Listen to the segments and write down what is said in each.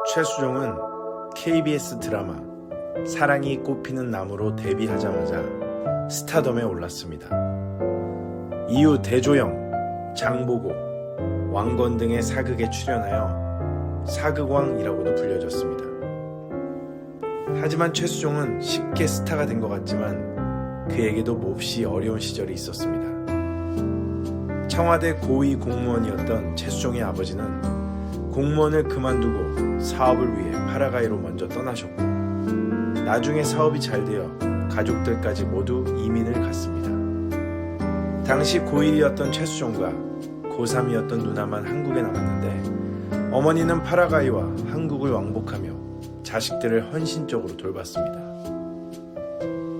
최수종은 KBS 드라마 사랑이 꽃피는 나무로 데뷔하자마자 스타덤에 올랐습니다. 이후 대조영, 장보고, 왕건 등의 사극에 출연하여 사극왕이라고도 불려졌습니다. 하지만 최수종은 쉽게 스타가 된 것 같지만 그에게도 몹시 어려운 시절이 있었습니다. 청와대 고위 공무원이었던 최수종의 아버지는 공무원을 그만두고 사업을 위해 파라과이로 먼저 떠나셨고, 나중에 사업이 잘 되어 가족들까지 모두 이민을 갔습니다. 당시 고1이었던 최수종과 고3이었던 누나만 한국에 남았는데, 어머니는 파라과이와 한국을 왕복하며 자식들을 헌신적으로 돌봤습니다.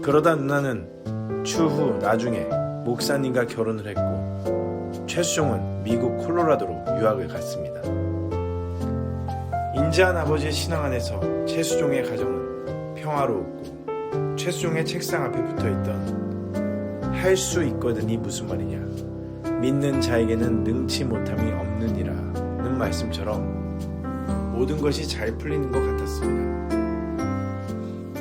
그러다 누나는 추후 나중에 목사님과 결혼을 했고, 최수종은 미국 콜로라도로 유학을 갔습니다. 인자한 아버지의 신앙 안에서 최수종의 가정은 평화로웠고, 최수종의 책상 앞에 붙어있던 할 수 있거든이 무슨 말이냐, 믿는 자에게는 능치 못함이 없느니라 는 말씀처럼 모든 것이 잘 풀리는 것 같았습니다.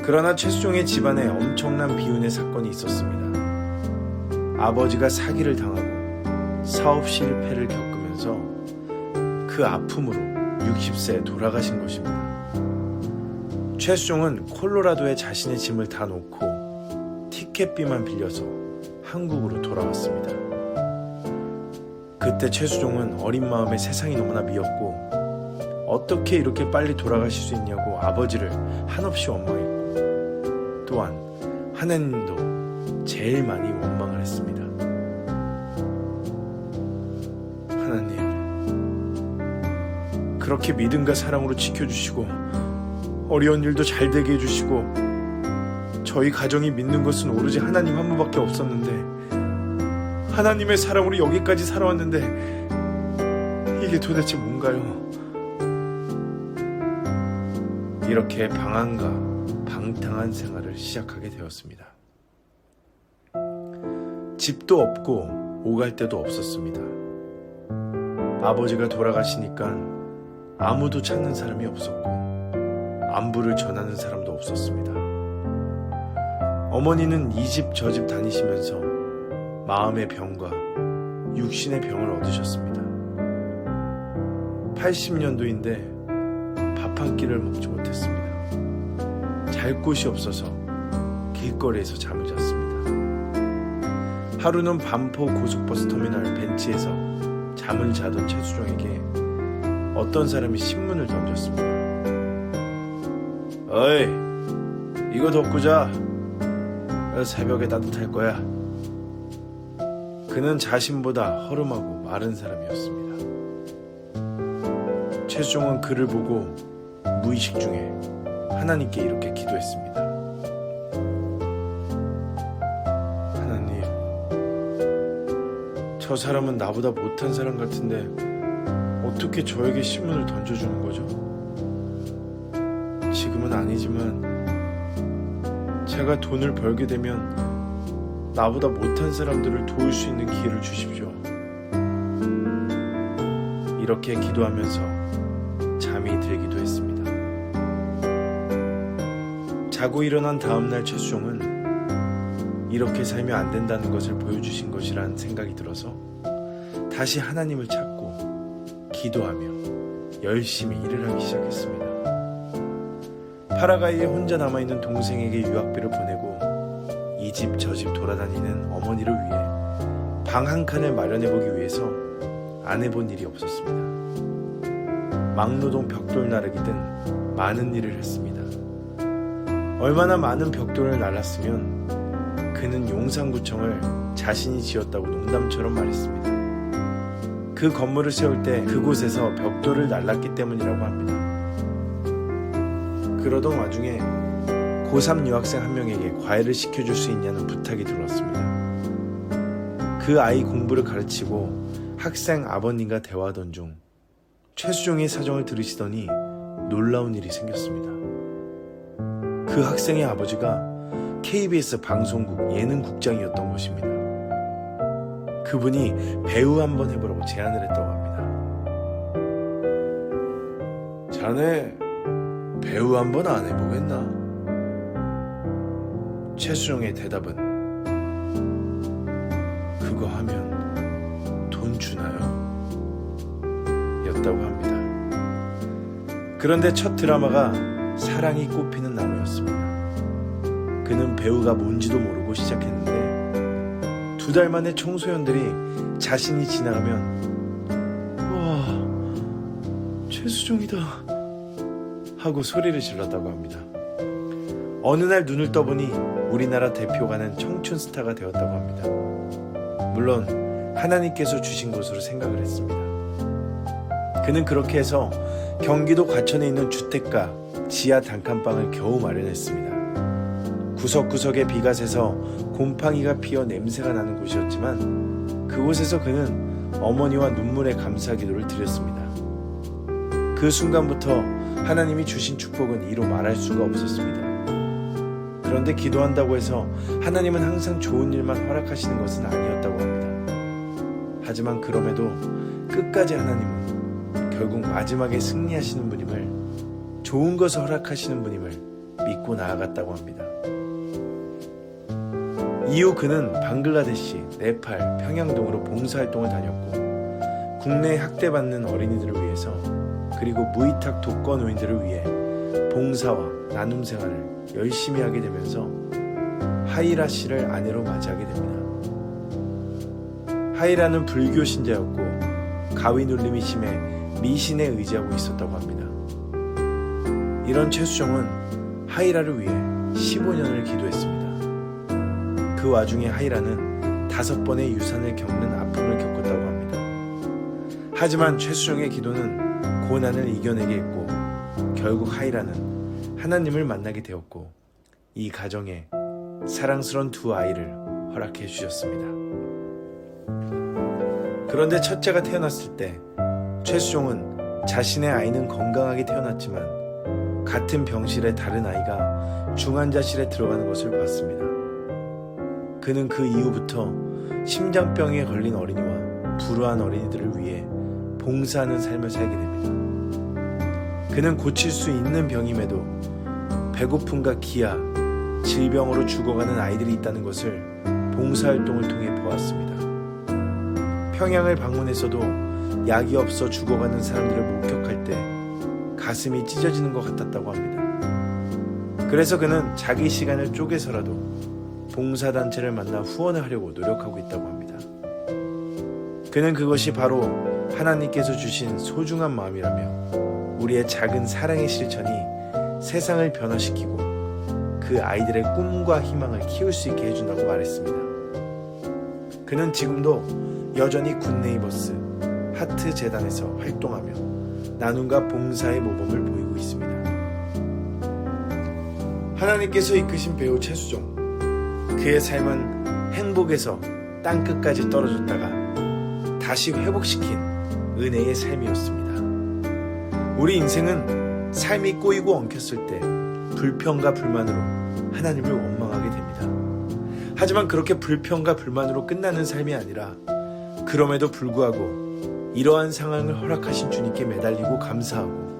그러나 최수종의 집안에 엄청난 비운의 사건이 있었습니다. 아버지가 사기를 당하고 사업 실패를 겪으면서 그 아픔으로 60세에 돌아가신 것입니다. 최수종은 콜로라도에 자신의 짐을 다 놓고 티켓비만 빌려서 한국으로 돌아왔습니다. 그때 최수종은 어린 마음에 세상이 너무나 미웠고, 어떻게 이렇게 빨리 돌아가실 수 있냐고 아버지를 한없이 원망했고, 또한 하나님도 제일 많이 원망을 했습니다. 하나님, 그렇게 믿음과 사랑으로 지켜주시고 어려운 일도 잘 되게 해주시고, 저희 가정이 믿는 것은 오로지 하나님 한 분밖에 없었는데, 하나님의 사랑으로 여기까지 살아왔는데 이게 도대체 뭔가요? 이렇게 방황과 방탕한 생활을 시작하게 되었습니다. 집도 없고 오갈 데도 없었습니다. 아버지가 돌아가시니까 아무도 찾는 사람이 없었고, 안부를 전하는 사람도 없었습니다. 어머니는 이 집 저 집 다니시면서 마음의 병과 육신의 병을 얻으셨습니다. 80년도인데 밥 한 끼를 먹지 못했습니다. 잘 곳이 없어서 길거리에서 잠을 잤습니다. 하루는 반포 고속버스 터미널 벤치에서 잠을 자던 최수종에게 어떤 사람이 신문을 던졌습니다. 어이, 이거 덮고 자. 새벽에 따뜻할 거야. 그는 자신보다 허름하고 마른 사람이었습니다. 최수종은 그를 보고 무의식 중에 하나님께 이렇게 기도했습니다. 하나님, 저 사람은 나보다 못한 사람 같은데 어떻게 저에게 신문을 던져주는 거죠? 지금은 아니지만 제가 돈을 벌게 되면 나보다 못한 사람들을 도울 수 있는 기회를 주십시오. 이렇게 기도하면서 잠이 들기도 했습니다. 자고 일어난 다음날 최수종은 이렇게 살면 안 된다는 것을 보여주신 것이란 생각이 들어서 다시 하나님을 찾고 기도하며 열심히 일을 하기 시작했습니다. 파라과이에 혼자 남아있는 동생에게 유학비를 보내고 이 집 저 집 돌아다니는 어머니를 위해 방 한 칸을 마련해보기 위해서 안 해본 일이 없었습니다. 막노동 벽돌 나르기 등 많은 일을 했습니다. 얼마나 많은 벽돌을 날랐으면 그는 용산구청을 자신이 지었다고 농담처럼 말했습니다. 그 건물을 세울 때 그곳에서 벽돌을 날랐기 때문이라고 합니다. 그러던 와중에 고3 유학생 한 명에게 과외를 시켜줄 수 있냐는 부탁이 들어왔습니다. 그 아이 공부를 가르치고 학생 아버님과 대화하던 중 최수종의 사정을 들으시더니 놀라운 일이 생겼습니다. 그 학생의 아버지가 KBS 방송국 예능국장이었던 것입니다. 그분이 배우 한번 해보라고 제안을 했다고 합니다. 자네 배우 한번 안 해보겠나? 최수종의 대답은 그거 하면 돈 주나요? 였다고 합니다. 그런데 첫 드라마가 사랑이 꽃피는 나무였습니다. 그는 배우가 뭔지도 모르고 시작했는데 2달 만에 청소년들이 자신이 지나가면 와, 최수종이다 하고 소리를 질렀다고 합니다. 어느 날 눈을 떠보니 우리나라 대표가는 청춘 스타가 되었다고 합니다. 물론 하나님께서 주신 것으로 생각을 했습니다. 그는 그렇게 해서 경기도 과천에 있는 주택가 지하 단칸방을 겨우 마련했습니다. 구석구석에 비가 새서 곰팡이가 피어 냄새가 나는 곳이었지만 그곳에서 그는 어머니와 눈물의 감사 기도를 드렸습니다. 그 순간부터 하나님이 주신 축복은 이로 말할 수가 없었습니다. 그런데 기도한다고 해서 하나님은 항상 좋은 일만 허락하시는 것은 아니었다고 합니다. 하지만 그럼에도 끝까지 하나님은 결국 마지막에 승리하시는 분임을, 좋은 것을 허락하시는 분임을 믿고 나아갔다고 합니다. 이후 그는 방글라데시, 네팔, 평양등으로 봉사활동을 다녔고 국내 학대받는 어린이들을 위해서 그리고 무위탁 독거노인들을 위해 봉사와 나눔 생활을 열심히 하게 되면서 하이라 씨를 아내로 맞이하게 됩니다. 하이라는 불교 신자였고 가위 눌림이 심해 미신에 의지하고 있었다고 합니다. 이런 최수종은 하이라를 위해 15년을 기도했습니다. 그 와중에 하이라는 5번의 유산을 겪는 아픔을 겪었다고 합니다. 하지만 최수종의 기도는 고난을 이겨내게 했고 결국 하이라는 하나님을 만나게 되었고 이 가정에 사랑스러운 2 아이를 허락해 주셨습니다. 그런데 첫째가 태어났을 때 최수종은 자신의 아이는 건강하게 태어났지만 같은 병실의 다른 아이가 중환자실에 들어가는 것을 봤습니다. 그는 그 이후부터 심장병에 걸린 어린이와 불우한 어린이들을 위해 봉사하는 삶을 살게 됩니다. 그는 고칠 수 있는 병임에도 배고픔과 기아, 질병으로 죽어가는 아이들이 있다는 것을 봉사활동을 통해 보았습니다. 평양을 방문해서도 약이 없어 죽어가는 사람들을 목격할 때 가슴이 찢어지는 것 같았다고 합니다. 그래서 그는 자기 시간을 쪼개서라도 봉사단체를 만나 후원을 하려고 노력하고 있다고 합니다. 그는 그것이 바로 하나님께서 주신 소중한 마음이라며 우리의 작은 사랑의 실천이 세상을 변화시키고 그 아이들의 꿈과 희망을 키울 수 있게 해준다고 말했습니다. 그는 지금도 여전히 굿네이버스 하트 재단에서 활동하며 나눔과 봉사의 모범을 보이고 있습니다. 하나님께서 이끄신 배우 최수종, 그의 삶은 행복에서 땅끝까지 떨어졌다가 다시 회복시킨 은혜의 삶이었습니다. 우리 인생은 삶이 꼬이고 엉켰을 때 불평과 불만으로 하나님을 원망하게 됩니다. 하지만 그렇게 불평과 불만으로 끝나는 삶이 아니라 그럼에도 불구하고 이러한 상황을 허락하신 주님께 매달리고 감사하고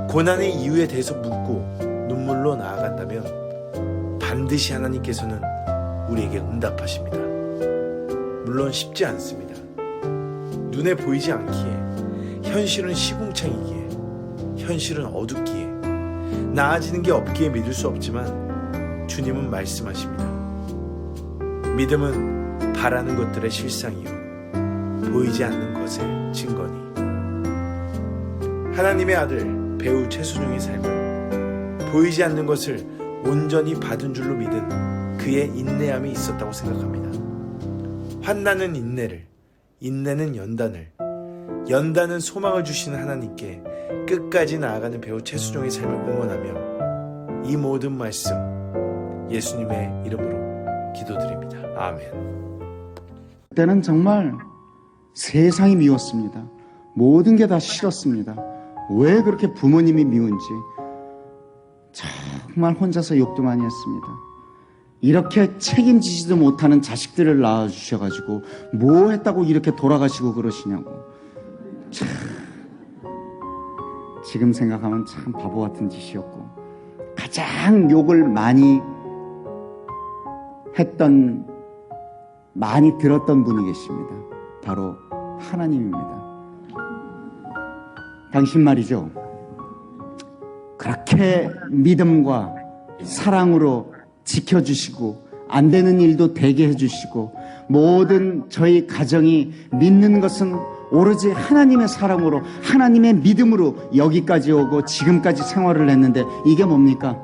고난의 이유에 대해서 묻고 눈물로 나아간다면 반드시 하나님께서는 우리에게 응답하십니다. 물론 쉽지 않습니다. 눈에 보이지 않기에, 현실은 시궁창이기에, 현실은 어둡기에, 나아지는 게 없기에 믿을 수 없지만 주님은 말씀하십니다. 믿음은 바라는 것들의 실상이요 보이지 않는 것의 증거니. 하나님의 아들 배우 최수종의 삶은 보이지 않는 것을 온전히 받은 줄로 믿은 그의 인내함이 있었다고 생각합니다. 환난은 인내를, 인내는 연단을, 연단은 소망을 주시는 하나님께 끝까지 나아가는 배우 최수종의 삶을 응원하며 이 모든 말씀 예수님의 이름으로 기도드립니다. 아멘. 그때는 정말 세상이 미웠습니다. 모든 게 다 싫었습니다. 왜 그렇게 부모님이 미운지 정말 혼자서 욕도 많이 했습니다. 이렇게 책임지지도 못하는 자식들을 낳아주셔가지고 뭐 했다고 이렇게 돌아가시고 그러시냐고. 참. 지금 생각하면 참 바보 같은 짓이었고, 가장 욕을 많이 했던, 많이 들었던 분이 계십니다. 바로 하나님입니다. 당신 말이죠, 그렇게 믿음과 사랑으로 지켜주시고 안 되는 일도 되게 해주시고 모든 저희 가정이 믿는 것은 오로지 하나님의 사랑으로, 하나님의 믿음으로 여기까지 오고 지금까지 생활을 했는데 이게 뭡니까?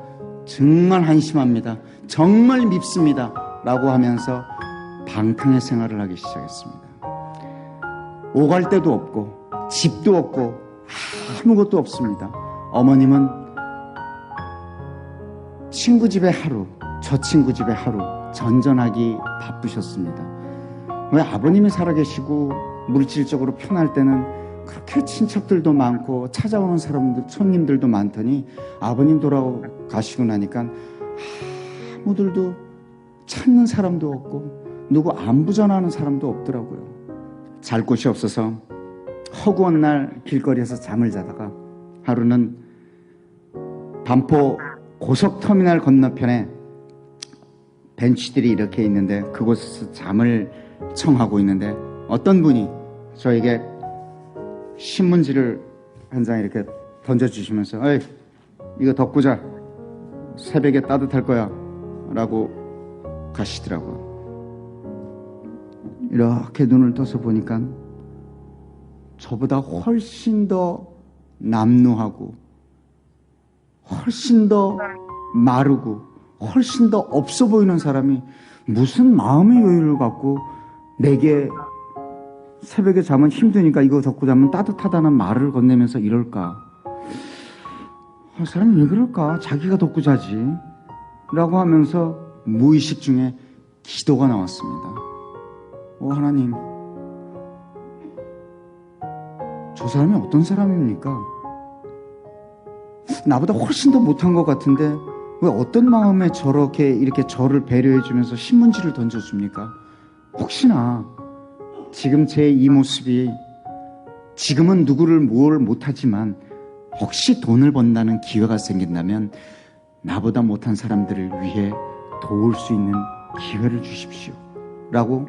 정말 한심합니다. 정말 밉습니다. 라고 하면서 방탕의 생활을 하기 시작했습니다. 오갈 데도 없고 집도 없고 아무것도 없습니다. 어머님은 친구 집에 하루, 저 친구 집에 하루 전전하기 바쁘셨습니다. 왜 아버님이 살아계시고 물질적으로 편할 때는 그렇게 친척들도 많고 찾아오는 사람들, 손님들도 많더니 아버님 돌아가시고 나니까 아무들도 찾는 사람도 없고 누구 안부 전하는 사람도 없더라고요. 잘 곳이 없어서 허구한 날 길거리에서 잠을 자다가 하루는 반포 고속터미널 건너편에 벤치들이 이렇게 있는데 그곳에서 잠을 청하고 있는데 어떤 분이 저에게 신문지를 한 장 이렇게 던져주시면서 에이, 이거 덮고 자. 새벽에 따뜻할 거야. 라고 가시더라고요. 이렇게 눈을 떠서 보니까 저보다 훨씬 더 남루하고 훨씬 더 마르고 훨씬 더 없어 보이는 사람이 무슨 마음의 여유를 갖고 내게 새벽에 자면 힘드니까 이거 덮고 자면 따뜻하다는 말을 건네면서 이럴까? 사람이 왜 그럴까? 자기가 덮고 자지 라고 하면서 무의식 중에 기도가 나왔습니다. 하나님, 저 사람이 어떤 사람입니까? 나보다 훨씬 더 못한 것 같은데 왜 어떤 마음에 저렇게 이렇게 저를 배려해 주면서 신문지를 던져줍니까? 혹시나 지금 제 이 모습이 지금은 누구를 뭘 못하지만 혹시 돈을 번다는 기회가 생긴다면 나보다 못한 사람들을 위해 도울 수 있는 기회를 주십시오 라고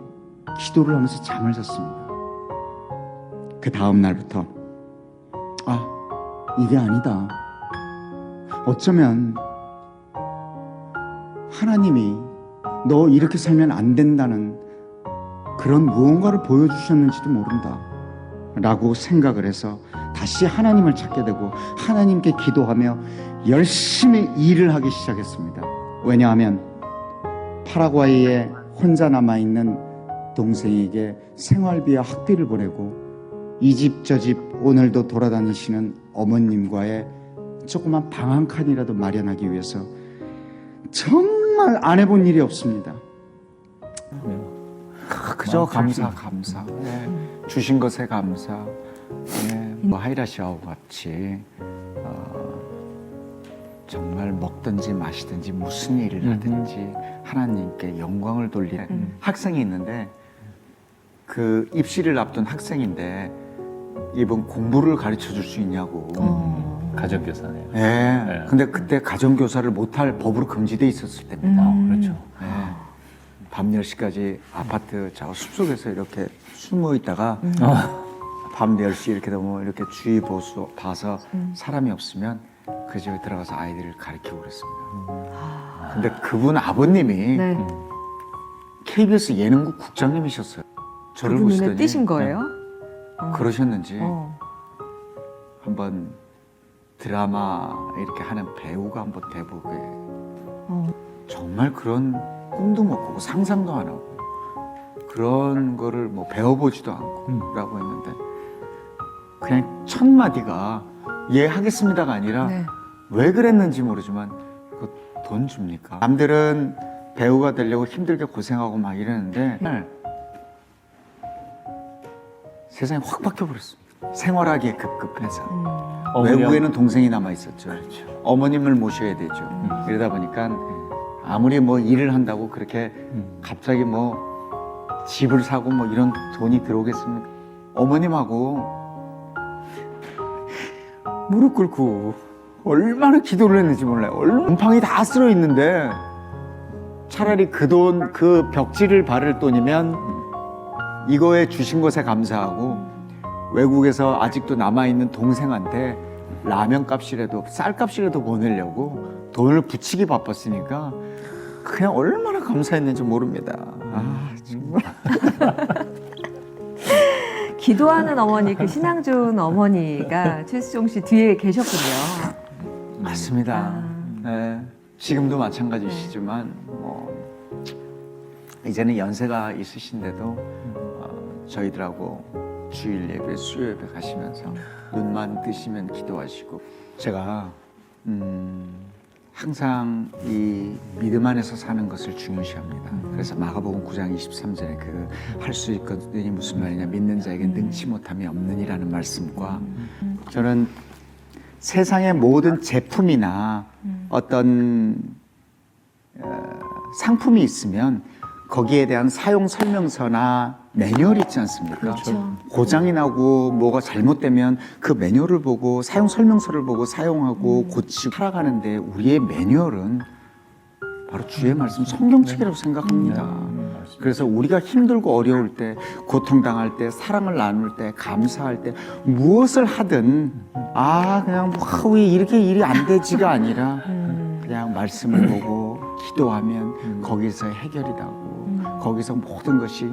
기도를 하면서 잠을 잤습니다. 그 다음 날부터 이게 아니다. 어쩌면 하나님이 너 이렇게 살면 안 된다는 그런 무언가를 보여주셨는지도 모른다 라고 생각을 해서 다시 하나님을 찾게 되고 하나님께 기도하며 열심히 일을 하기 시작했습니다. 왜냐하면 파라과이에 혼자 남아있는 동생에게 생활비와 학비를 보내고 이 집 저 집 오늘도 돌아다니시는 어머님과의 조그만 방 한 칸이라도 마련하기 위해서 정말 안 해본 일이 없습니다. 그저 감사. 네. 주신 것에 감사. 네. 뭐 하이라시아와 같이 정말 먹든지 마시든지 무슨 일을 하든지 하나님께 영광을 돌리는 학생이 있는데 그 입시를 앞둔 학생인데 이번 공부를 가르쳐 줄 수 있냐고. 가정교사네요. 네. 네. 근데 그때 가정교사를 못할 법으로 금지돼 있었을 때입니다. 그렇죠. 네. 밤 10시까지 아파트 저 숲속에서 이렇게 숨어 있다가 밤 10시 이렇게 되면 이렇게 주위 보수 봐서 사람이 없으면 그 집에 들어가서 아이들을 가르치고 그랬습니다. 근데 그분 아버님이 네. KBS 예능국 국장님이셨어요. 저를 그분 눈에 보시더니 띄신 거예요? 그러셨는지 어. 한번 드라마 이렇게 하는 배우가 한번 돼보게. 정말 그런 꿈도 못 꾸고 상상도 안 하고 그런 거를 뭐 배워보지도 않고 라고 했는데 그냥 첫 마디가 예 하겠습니다가 아니라 네. 왜 그랬는지 모르지만 그 돈 줍니까? 남들은 배우가 되려고 힘들게 고생하고 막 이러는데 세상이 확 바뀌어버렸습니다. 생활하기에 급급해서 외국에는 동생이 남아있었죠. 그렇죠. 어머님을 모셔야 되죠. 이러다 보니까 아무리 뭐 일을 한다고 그렇게 갑자기 뭐 집을 사고 뭐 이런 돈이 들어오겠습니까? 어머님하고 무릎 꿇고 얼마나 기도를 했는지 몰라요. 곰팡이 다 쓸어 있는데 차라리 그 돈, 그 벽지를 바를 돈이면 이거에 주신 것에 감사하고 외국에서 아직도 남아있는 동생한테 라면 값이라도 쌀 값이라도 보내려고 돈을 붙이기 바빴으니까 그냥 얼마나 감사했는지 모릅니다. 아, 정말. 기도하는 어머니, 그 신앙 좋은 어머니가 최수종 씨 뒤에 계셨군요. 맞습니다. 아. 네, 지금도 마찬가지시지만 뭐 이제는 연세가 있으신데도 저희들하고 주일 예배, 수요 예배 가시면서 눈만 뜨시면 기도하시고 제가 항상 이 믿음 안에서 사는 것을 중요시합니다. 그래서 마가복음 9장 23절에 그 할 수 있거든이 무슨 말이냐, 믿는 자에게 능치 못함이 없느니라는 말씀과 저는 세상의 모든 제품이나 어떤 상품이 있으면 거기에 대한 사용 설명서나 매뉴얼이 있지 않습니까? 그렇죠. 고장이 나고 뭐가 잘못되면 그 매뉴얼을 보고 사용 설명서를 보고 사용하고 고치고 살아가는데 우리의 매뉴얼은 바로 주의 말씀 성경책이라고 생각합니다. 그래서 우리가 힘들고 어려울 때, 고통당할 때, 사랑을 나눌 때, 감사할 때 무엇을 하든 그냥 왜 이렇게 일이 안 되지가 아니라 그냥 말씀을 보고 기도하면 거기서 해결이 나고 거기서 모든 것이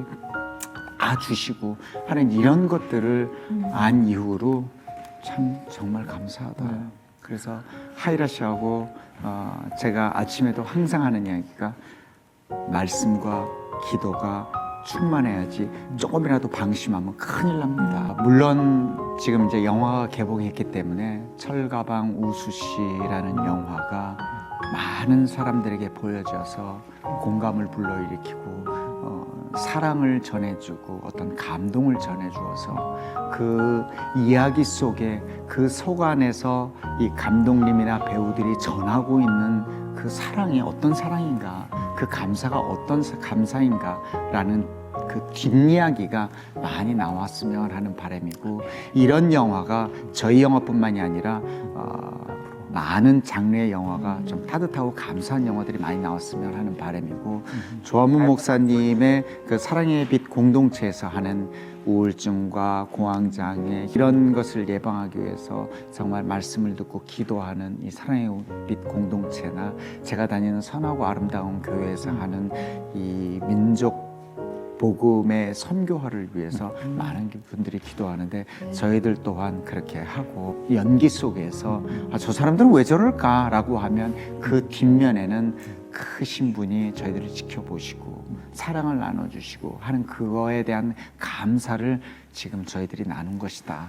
주시고 하는 이런 것들을 안 이후로 참 정말 감사하다. 그래서 하이라 씨하고 제가 아침에도 항상 하는 이야기가 말씀과 기도가 충만해야지 조금이라도 방심하면 큰일 납니다. 물론 지금 이제 영화가 개봉했기 때문에 철가방 우수씨라는 영화가 많은 사람들에게 보여져서 공감을 불러일으키고 사랑을 전해주고 어떤 감동을 전해주어서 그 이야기 속에 그 속 안에서 이 감독님이나 배우들이 전하고 있는 그 사랑이 어떤 사랑인가, 그 감사가 어떤 감사인가라는 그 뒷이야기가 많이 나왔으면 하는 바람이고, 이런 영화가 저희 영화뿐만이 아니라 많은 장르의 영화가 좀 따뜻하고 감사한 영화들이 많이 나왔으면 하는 바람이고, 조한문 목사님의 그 사랑의 빛 공동체에서 하는 우울증과 공황장애 이런 것을 예방하기 위해서 정말 말씀을 듣고 기도하는 이 사랑의 빛 공동체나 제가 다니는 선하고 아름다운 교회에서 하는 이 민족 복음의 선교화를 위해서 많은 분들이 기도하는데 저희들 또한 그렇게 하고, 연기 속에서 저 사람들은 왜 저럴까라고 하면 그 뒷면에는 크신 분이 저희들을 지켜보시고 사랑을 나눠주시고 하는 그거에 대한 감사를 지금 저희들이 나눈 것이다.